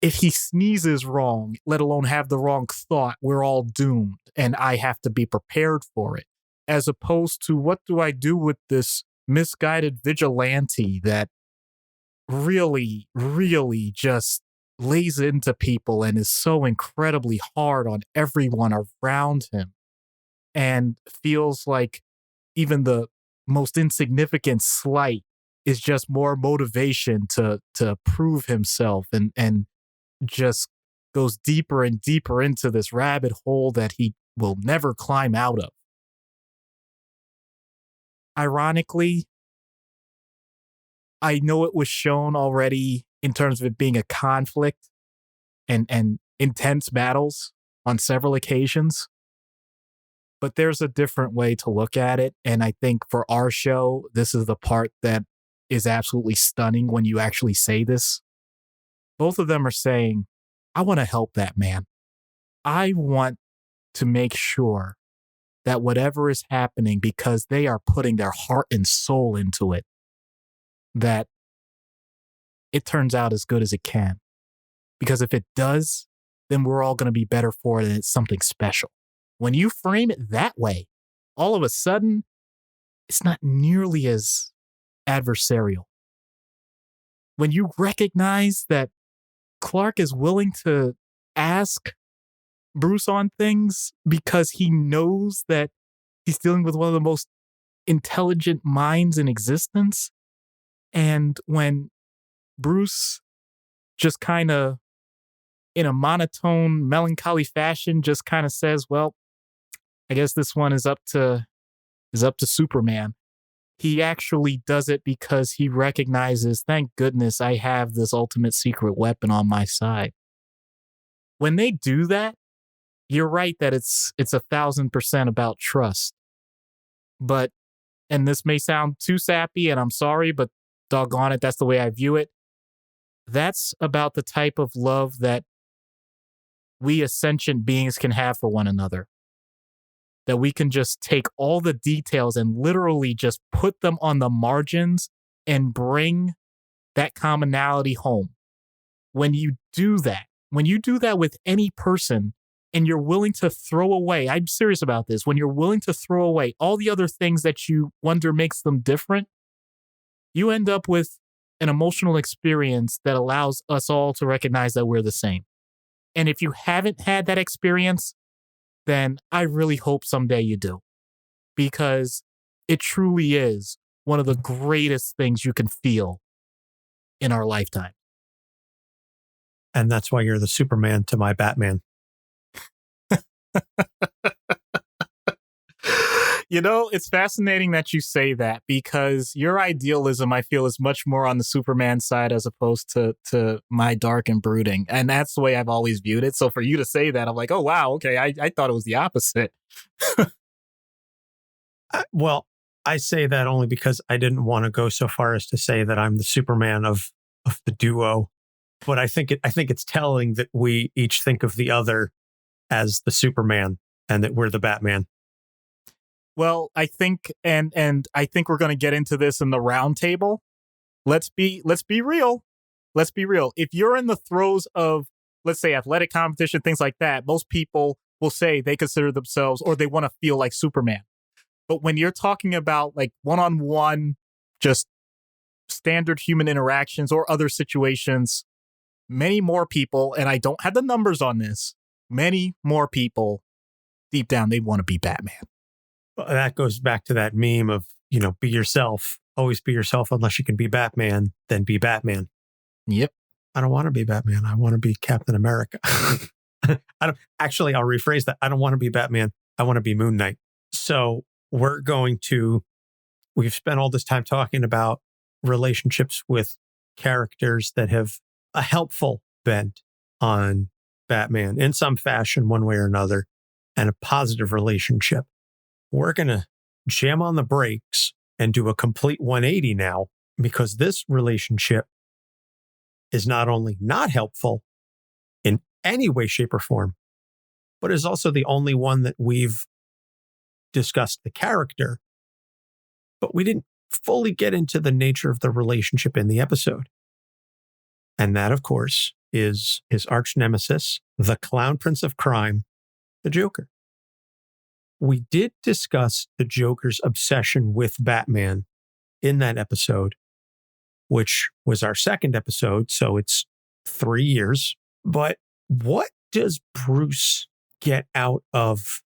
if he sneezes wrong, let alone have the wrong thought, we're all doomed and I have to be prepared for it. As opposed to, what do I do with this misguided vigilante that really, really just lays into people and is so incredibly hard on everyone around him and feels like even the most insignificant slight is just more motivation to prove himself and just goes deeper and deeper into this rabbit hole that he will never climb out of. Ironically, I know it was shown already in terms of it being a conflict and intense battles on several occasions. But there's a different way to look at it. And I think for our show, this is the part that is absolutely stunning when you actually say this. Both of them are saying, I want to help that man. I want to make sure that whatever is happening, because they are putting their heart and soul into it, that it turns out as good as it can. Because if it does, then we're all going to be better for it and it's something special. When you frame it that way, all of a sudden, it's not nearly as adversarial. When you recognize that Clark is willing to ask Bruce on things because he knows that he's dealing with one of the most intelligent minds in existence, and when Bruce just kind of, in a monotone, melancholy fashion, just kind of says, well, I guess this one is up to Superman. He actually does it because he recognizes, thank goodness I have this ultimate secret weapon on my side. When they do that, you're right that it's 1,000% about trust. But, and this may sound too sappy, and I'm sorry, but doggone it, that's the way I view it. That's about the type of love that we as sentient beings can have for one another. That we can just take all the details and literally just put them on the margins and bring that commonality home. When you do that with any person and you're willing to throw away, I'm serious about this, when you're willing to throw away all the other things that you wonder makes them different, you end up with an emotional experience that allows us all to recognize that we're the same. And if you haven't had that experience, then I really hope someday you do. Because it truly is one of the greatest things you can feel in our lifetime. And that's why you're the Superman to my Batman. You know, it's fascinating that you say that because your idealism, I feel, is much more on the Superman side as opposed to my dark and brooding. And that's the way I've always viewed it. So for you to say that, I'm like, oh, wow, okay, I thought it was the opposite. Well, I say that only because I didn't want to go so far as to say that I'm the Superman of the duo. But I think it's telling that we each think of the other as the Superman and that we're the Batman. Well, I think, and I think we're going to get into this in the roundtable. Let's be real. Let's be real. If you're in the throes of, let's say, athletic competition, things like that, most people will say they consider themselves or they want to feel like Superman. But when you're talking about like one-on-one, just standard human interactions or other situations, many more people, and I don't have the numbers on this, many more people deep down, they want to be Batman. That goes back to that meme of, be yourself. Always be yourself unless you can be Batman, then be Batman. Yep. I don't want to be Batman. I want to be Captain America. I'll rephrase that. I don't want to be Batman. I want to be Moon Knight. So we've spent all this time talking about relationships with characters that have a helpful bent on Batman in some fashion, one way or another, and a positive relationship. We're going to jam on the brakes and do a complete 180 now, because this relationship is not only not helpful in any way, shape, or form, but is also the only one that we've discussed the character, but we didn't fully get into the nature of the relationship in the episode. And that, of course, is his arch nemesis, the clown prince of crime, the Joker. We did discuss the Joker's obsession with Batman in that episode, which was our second episode. So it's 3 years. But what does Bruce get out of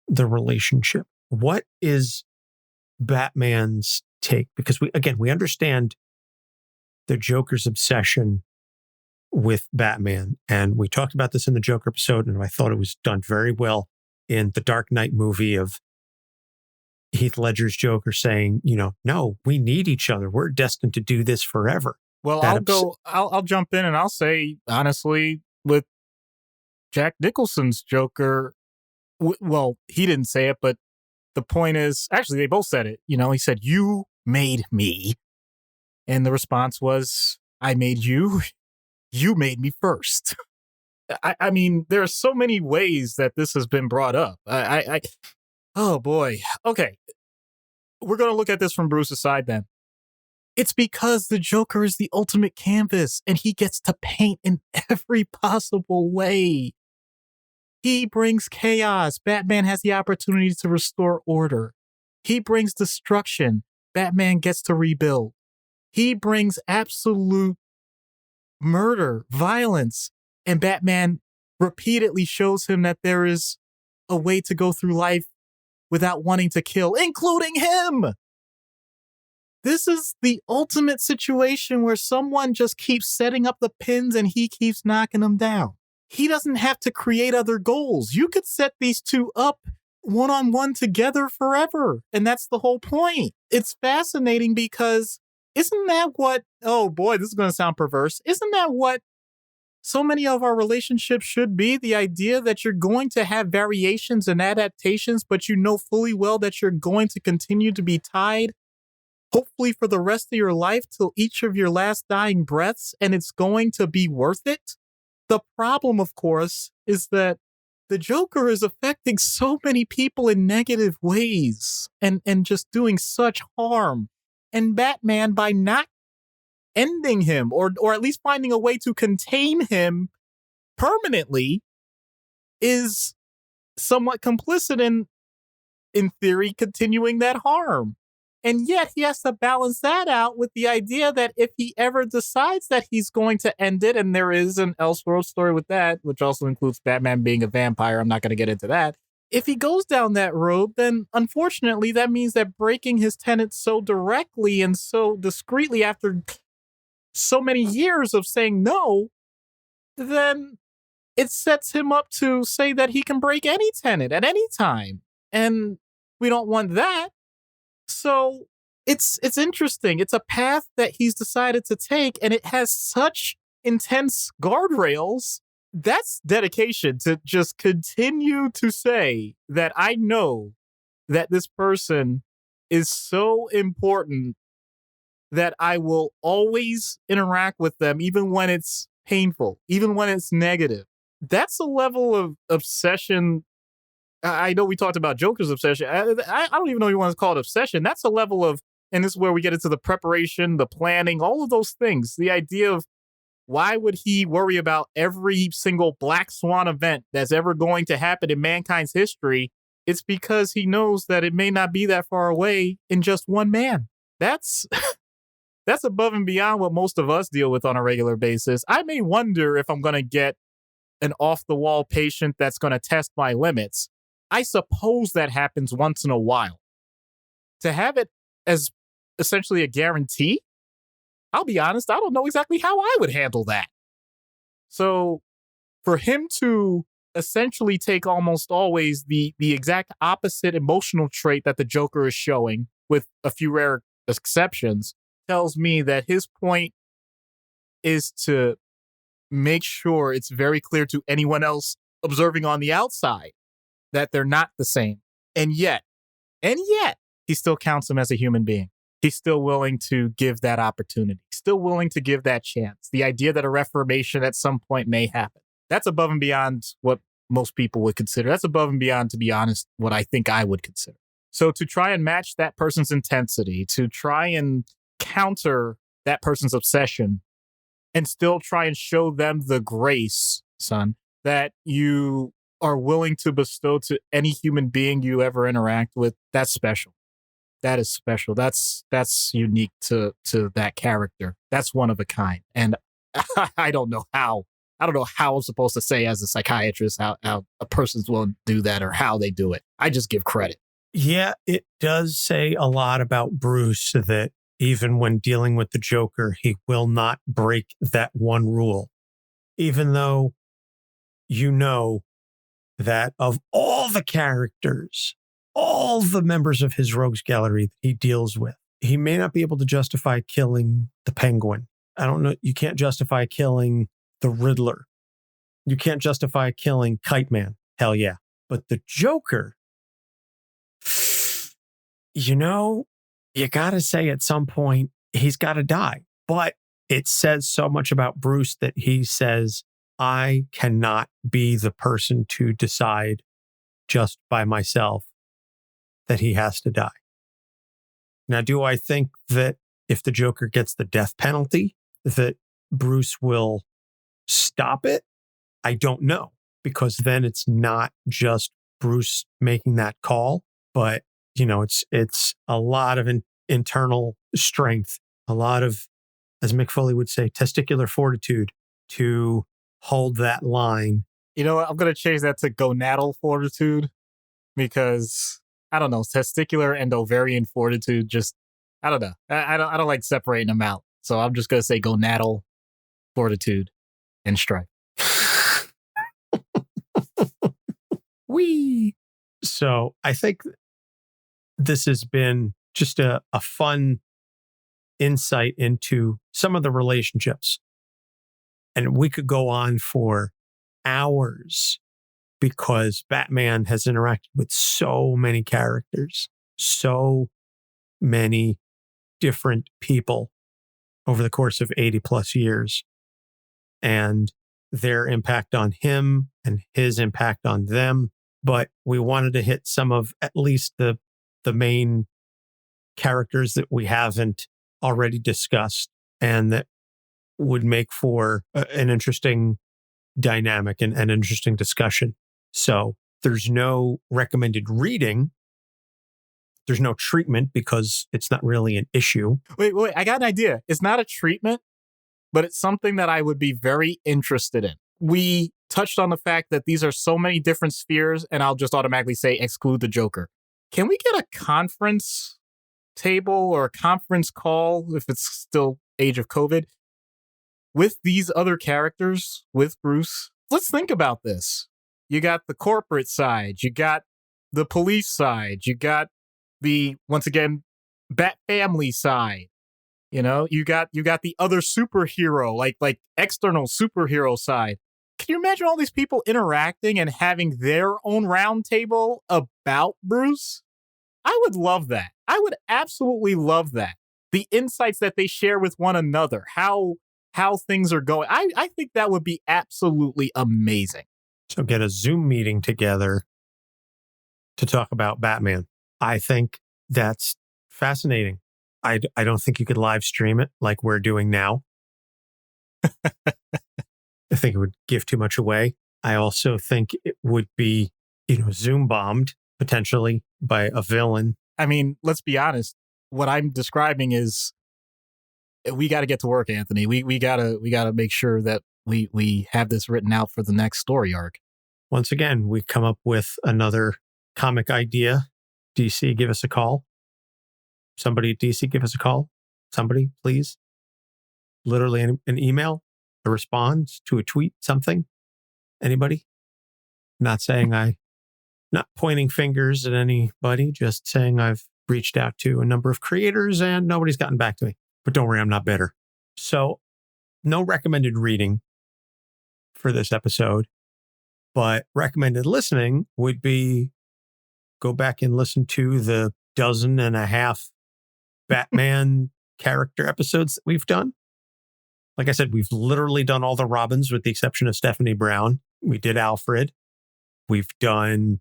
the relationship? What is Batman's take? Because we understand the Joker's obsession with Batman. And we talked about this in the Joker episode, and I thought it was done very well in the Dark Knight movie of Heath Ledger's Joker saying, no, we need each other. We're destined to do this forever. Well, I'll jump in and I'll say, honestly, with Jack Nicholson's Joker, well, he didn't say it, but the point is, actually, they both said it. He said, "You made me." And the response was, "I made you. You made me first." I mean, there are so many ways that this has been brought up. Oh boy. Okay. We're going to look at this from Bruce's side then. It's because the Joker is the ultimate canvas and he gets to paint in every possible way. He brings chaos. Batman has the opportunity to restore order. He brings destruction. Batman gets to rebuild. He brings absolute murder, violence, and Batman repeatedly shows him that there is a way to go through life without wanting to kill, including him. This is the ultimate situation where someone just keeps setting up the pins and he keeps knocking them down. He doesn't have to create other goals. You could set these two up one-on-one together forever. And that's the whole point. It's fascinating because isn't that what, oh boy, this is going to sound perverse. Isn't that what so many of our relationships should be? The idea that you're going to have variations and adaptations, but you know fully well that you're going to continue to be tied, hopefully for the rest of your life till each of your last dying breaths, and it's going to be worth it. The problem, of course, is that the Joker is affecting so many people in negative ways and just doing such harm. And Batman, by not ending him or at least finding a way to contain him permanently, is somewhat complicit in theory, continuing that harm. And yet he has to balance that out with the idea that if he ever decides that he's going to end it, and there is an Elseworld story with that, which also includes Batman being a vampire, I'm not going to get into that. If he goes down that road, then unfortunately that means that breaking his tenets so directly and so discreetly after so many years of saying no, then it sets him up to say that he can break any tenet at any time. And we don't want that. So it's interesting. It's a path that he's decided to take, and it has such intense guardrails. That's dedication to just continue to say that I know that this person is so important that I will always interact with them, even when it's painful, even when it's negative. That's a level of obsession. I know we talked about Joker's obsession. I don't even know if you want to call it obsession. That's a level of, and this is where we get into the preparation, the planning, all of those things. The idea of why would he worry about every single black swan event that's ever going to happen in mankind's history? It's because he knows that it may not be that far away in just one man. That's above and beyond what most of us deal with on a regular basis. I may wonder if I'm going to get an off-the-wall patient that's going to test my limits. I suppose that happens once in a while. To have it as essentially a guarantee, I'll be honest, I don't know exactly how I would handle that. So for him to essentially take almost always the exact opposite emotional trait that the Joker is showing, with a few rare exceptions, tells me that his point is to make sure it's very clear to anyone else observing on the outside that they're not the same. And yet, he still counts him as a human being. He's still willing to give that opportunity, still willing to give that chance. The idea that a reformation at some point may happen. That's above and beyond what most people would consider. That's above and beyond, to be honest, what I think I would consider. So to try and match that person's intensity, to try and counter that person's obsession, and still try and show them the grace, son, that you are willing to bestow to any human being you ever interact with, that's special. That is special. That's unique to that character. That's one of a kind. And I don't know how. I don't know how I'm supposed to say as a psychiatrist how a person's willing to do that or how they do it. I just give credit. Yeah, it does say a lot about Bruce that even when dealing with the Joker, he will not break that one rule. Even though you know that of all the characters, all the members of his rogues gallery that he deals with, he may not be able to justify killing the Penguin. I don't know. You can't justify killing the Riddler. You can't justify killing Kite Man. Hell yeah. But the Joker, you know, you got to say at some point, he's got to die. But it says so much about Bruce that he says, I cannot be the person to decide just by myself that he has to die. Now, do I think that if the Joker gets the death penalty, that Bruce will stop it? I don't know, because then it's not just Bruce making that call, but it's a lot of internal strength, a lot of, as Mick Foley would say, testicular fortitude to hold that line. You know what? I'm going to change that to gonadal fortitude, because I don't know, testicular and ovarian fortitude, just, I don't know. I don't like separating them out. So I'm just going to say gonadal fortitude and strife. Wee. So I think this has been just a fun insight into some of the relationships. And we could go on for hours because Batman has interacted with so many characters, so many different people over the course of 80 plus years, and their impact on him and his impact on them. But we wanted to hit some of at least the main characters that we haven't already discussed and that would make for an interesting dynamic and an interesting discussion. So there's no recommended reading. There's no treatment because it's not really an issue. Wait, I got an idea. It's not a treatment, but it's something that I would be very interested in. We touched on the fact that these are so many different spheres, and I'll just automatically say exclude the Joker. Can we get a conference table or a conference call, if it's still age of COVID, with these other characters, with Bruce? Let's think about this. You got the corporate side, you got the police side, you got the, once again, Bat family side. You know, you got the other superhero, like external superhero side. Can you imagine all these people interacting and having their own roundtable about Bruce? I would love that. I would absolutely love that. The insights that they share with one another, how things are going. I think that would be absolutely amazing. So get a Zoom meeting together to talk about Batman. I think that's fascinating. I don't think you could live stream it like we're doing now. I think it would give too much away. I also think it would be, Zoom bombed potentially by a villain. I mean, let's be honest. What I'm describing is we got to get to work, Anthony. We gotta make sure that we have this written out for the next story arc. Once again, we come up with another comic idea. DC, give us a call. Somebody at DC, give us a call. Somebody, please. Literally an email, a response to a tweet, something. Anybody? Not pointing fingers at anybody, just saying I've reached out to a number of creators and nobody's gotten back to me. But don't worry, I'm not bitter. So no recommended reading for this episode, but recommended listening would be go back and listen to the 12 Batman character episodes that we've done. Like I said, we've literally done all the Robins with the exception of Stephanie Brown. We did Alfred. We've done,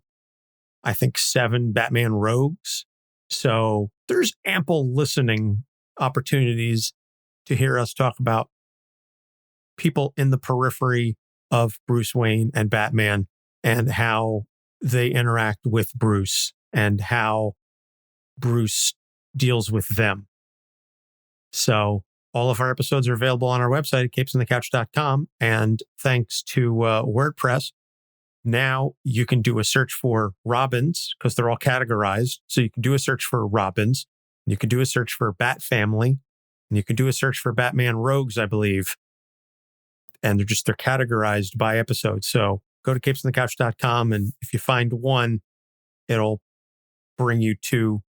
I think, 7 Batman Rogues. So there's ample listening opportunities to hear us talk about people in the periphery of Bruce Wayne and Batman and how they interact with Bruce and how Bruce deals with them. So All of our episodes are available on our website at capesonthecouch.com. And thanks to WordPress, now you can do a search for Robins because they're all categorized. So you can do a search for Robins. You can do a search for Bat Family. And you can do a search for Batman Rogues, I believe. And they're categorized by episode. So go to capesonthecouch.com. And if you find one, it'll bring you to,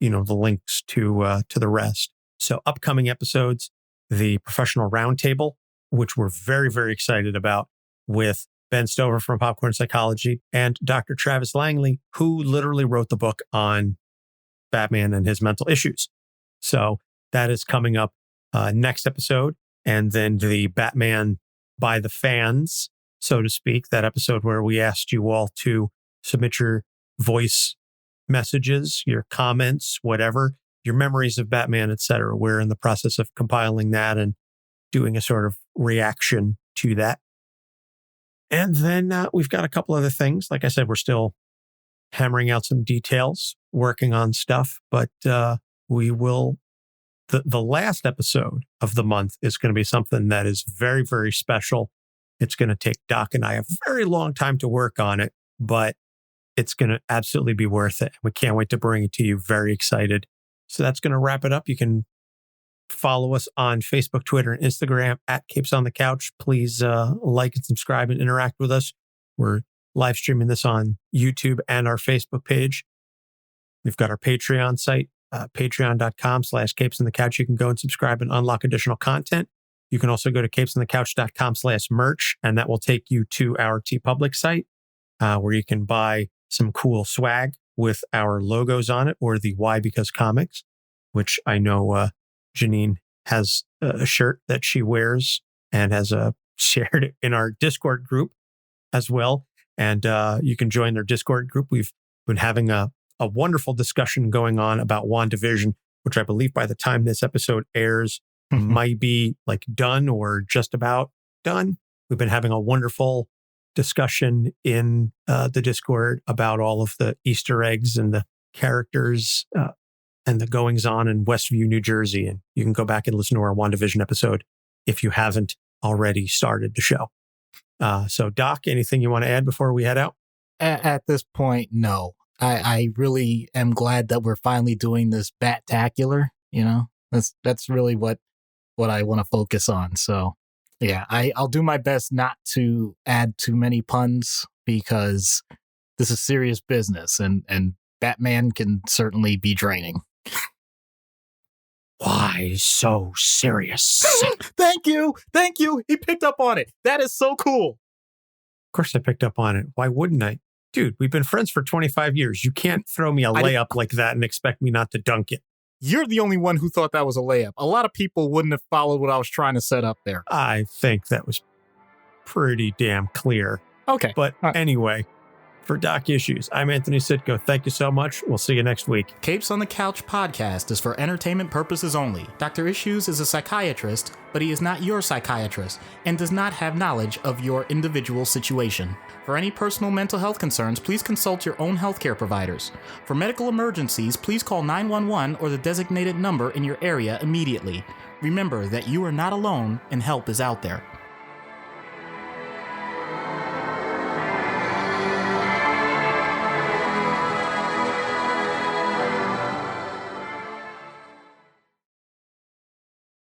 the links to the rest. So upcoming episodes, the professional roundtable, which we're very, very excited about, with Ben Stover from Popcorn Psychology and Dr. Travis Langley, who literally wrote the book on Batman and his mental issues. So that is coming up next episode. And then the Batman by the fans, so to speak, that episode where we asked you all to submit your voice messages, your comments, whatever, your memories of Batman, etc. We're in the process of compiling that and doing a sort of reaction to that. And then we've got a couple other things. Like I said, we're still hammering out some details, working on stuff, but we will. The last episode of the month is going to be something that is very, very special. It's going to take Doc and I a very long time to work on it, but it's going to absolutely be worth it. We can't wait to bring it to you. Very excited. So that's going to wrap it up. You can follow us on Facebook, Twitter, and Instagram at Capes on the Couch. Please like and subscribe and interact with us. We're live streaming this on YouTube and our Facebook page. We've got our Patreon site, patreon.com/Capes on the Couch. You can go and subscribe and unlock additional content. You can also go to capesonthecouch.com/merch, and that will take you to our TeePublic site, where you can buy some cool swag with our logos on it, or the Why Because comics, which I know Janine has a shirt that she wears and has shared it in our Discord group as well. And you can join their Discord group. We've been having a wonderful discussion going on about WandaVision, which I believe by the time this episode airs might be like done or just about done. We've been having a wonderful discussion in the Discord about all of the Easter eggs and the characters and the goings on in Westview, New Jersey. And you can go back and listen to our WandaVision episode if you haven't already started the show. So Doc, anything you want to add before we head out? At this point, no. I really am glad that we're finally doing this Bat-tacular. That's really what I want to focus on. So yeah, I'll do my best not to add too many puns because this is serious business and Batman can certainly be draining. Why so serious? Thank you. He picked up on it. That is so cool. Of course I picked up on it. Why wouldn't I? Dude, we've been friends for 25 years. You can't throw me a layup like that and expect me not to dunk it. You're the only one who thought that was a layup. A lot of people wouldn't have followed what I was trying to set up there. I think that was pretty damn clear. Okay. But anyway, for Doc Issues, I'm Anthony Sitko. Thank you so much. We'll see you next week. Capes on the Couch podcast is for entertainment purposes only. Dr. Issues is a psychiatrist, but he is not your psychiatrist and does not have knowledge of your individual situation. For any personal mental health concerns, please consult your own healthcare providers. For medical emergencies, please call 911 or the designated number in your area immediately. Remember that you are not alone and help is out there.